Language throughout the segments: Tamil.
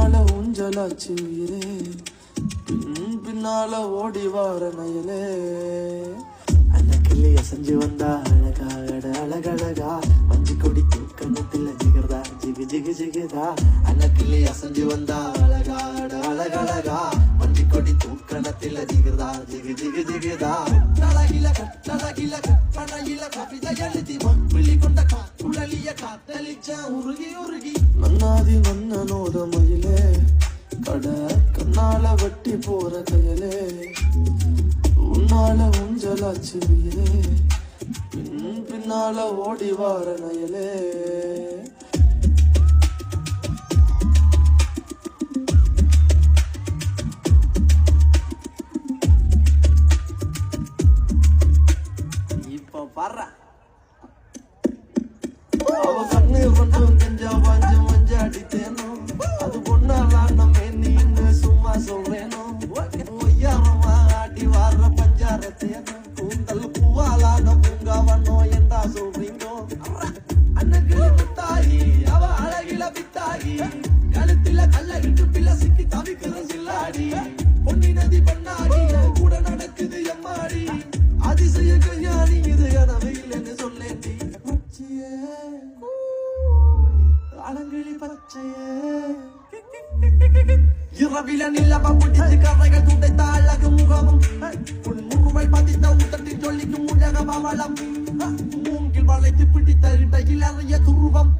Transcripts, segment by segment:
உன்னால ஊஞ்சலாச்சு உயிரே பின்னால ஓடி வார நயலே அந்த கிளிய செஞ்சு வந்தா அழகாட அழகழகா மஞ்சு கொடி கண்ணத்துல ஜிகர்தா ஜிகு ஜிகு ஜிகுதா அந்த கிளிய செஞ்சு வந்தா அழகாட அழகழகா மஞ்சு கொடி கண்ணத்துல ஜிகர்தா ஜிகு ஜிகு ஜிகுதா தலகில கப்பனையில கவிதை எழுதி விழி கொண்ட குழலிய காத்தலிச்ச உருகி உருகி மன்னாதி மன்னனோட மயிலே கட கண்ணால வட்டி போற கையலே உன்னால ஊஞ்சலாச்சு உயிரே பின்னால ஓடி வார நயலே இப்ப பாரு அவ கண்ணீர் கொண்டும் கெஞ்சா பாஞ்சு மஞ்சா அடித்தேனோ அது பொண்ணாலாம் நம்ம நீன்னு சும்மா சொல்றேனோ ஒய்யாரமா ஆடி வார பஞ்சாரத்தேனோ கூந்தல் பூவாலான பூங்காவனோ என்றா சொல்றீங்கோ அன்னகிளி பித்தாகி அவ அழகில பித்தாகி கழுத்தில கல்ல இட்டு பிள்ள சிக்கி தவிக்கிற சில்லாடி பொன்னி நதி பண்ணாடி கூட நடக்குது எம்மாடி அதிசய கல்யாணி இது கனவையில்னு சொல்லேண்டி அலங்கிளி பச்சையே இரவில நிலவ முடிச்சு கரைகள் துடைத்த அழகு முகமும் முருவை பதித்த ஊட்டத்தில் சொல்லிக்கும் உலக பவளம் மூங்கில் வளைத்து பிடித்த இடையில் அறிய துருவம்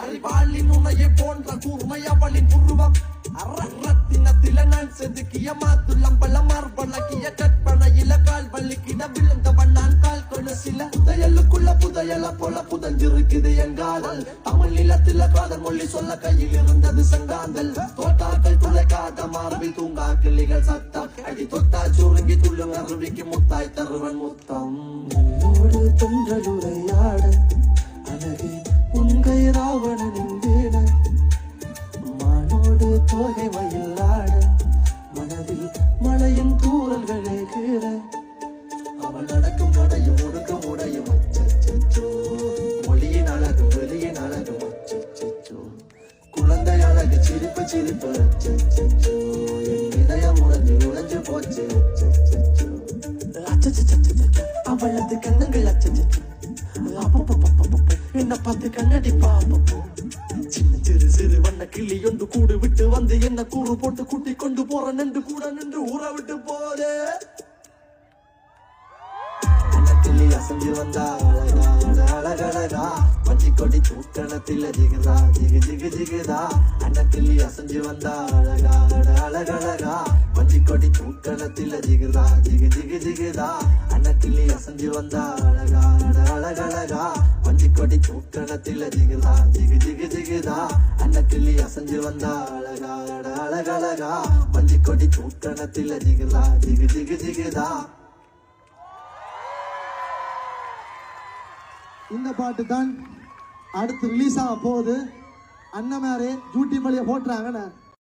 அறிவாளின் உனையை போன்ற கூர்மை அவளின் புருவம் அரத்தினத்தில நான் செதுக்கிய மாத்துள்ளம்பளம் மார்பழகிய கற்பனையில கால் வள்ளிக்கிட விழுந்தவன் நான் கால் கொலுசில புதையலுக்குள்ள புதையல போல புதஞ்சிருக்குது எங்காதல் தமிழ் நிலத்தில காதல் மொழி சொல்ல கையில் இருந்தது சங்காந்தல் தோட்டாக்கள் துளைக்காத மார்பில் தூங்கா கிளிகள் சத்தம் அடி தொட்டா சுருங்கி துள்ளும் அருவிக்கு முத்தாய் தருவன் முத்தம் தொன்றலுரையாட அழகே உங்கை ராவணனின் வீண மானோடு தோகை மயிலாட மனதில் மழையின் தூரல்களே கீழ அவள் நடக்கும் நடையும் ஒடுக்கும் உடையும் அச்சோ மொழியின் அழகு வெளியின் அழகு அச்சோ குழந்தை அழகு சிரிப்பு சிரிப்பு அச்சோ என் இதயம் உடைஞ்சு போச்சு அவளது கண்ணங்கள் அச்சோ என்ன பார்த்து கண்ணடி பாப்போ சின்ன சிறு சிறு வண்ண கிளி ஒன்று கூடு விட்டு வந்து என்ன கூறு போட்டு கூட்டி கொண்டு போற நின்று கூட நின்று ஊற விட்டு போதே கிளி அசைஞ்சு வந்தா அழகழகா மஞ்சி கொடி தூக்கணத்தில ஜிகுதா ஜிகு ஜிகு ஜிகுதா அண்ணா கிளி அசைஞ்சு வந்தா அழகழகா மஞ்சி கொடி தூக்கணத்தில ஜிகுதா ஜிகு ஜிகு ஜிகுதா அண்ணா கிளி அசைஞ்சு வந்தா அழகழகா மஞ்சி கொடி தூக்கணத்தில ஜிகுதா ஜிகு ஜிகு ஜிகுதா அண்ணா கிளி அசைஞ்சு வந்தா அழகழகா மஞ்சி கொடி தூக்கணத்தில ஜிகுதா ஜிகு ஜிகு ஜிகுதா. இந்த பாட்டு தான் அடுத்து ரிலீஸ் ஆக போகுது. அண்ணன் மேரே ஜூட்டி மொழியை போட்டுறாங்கன்னு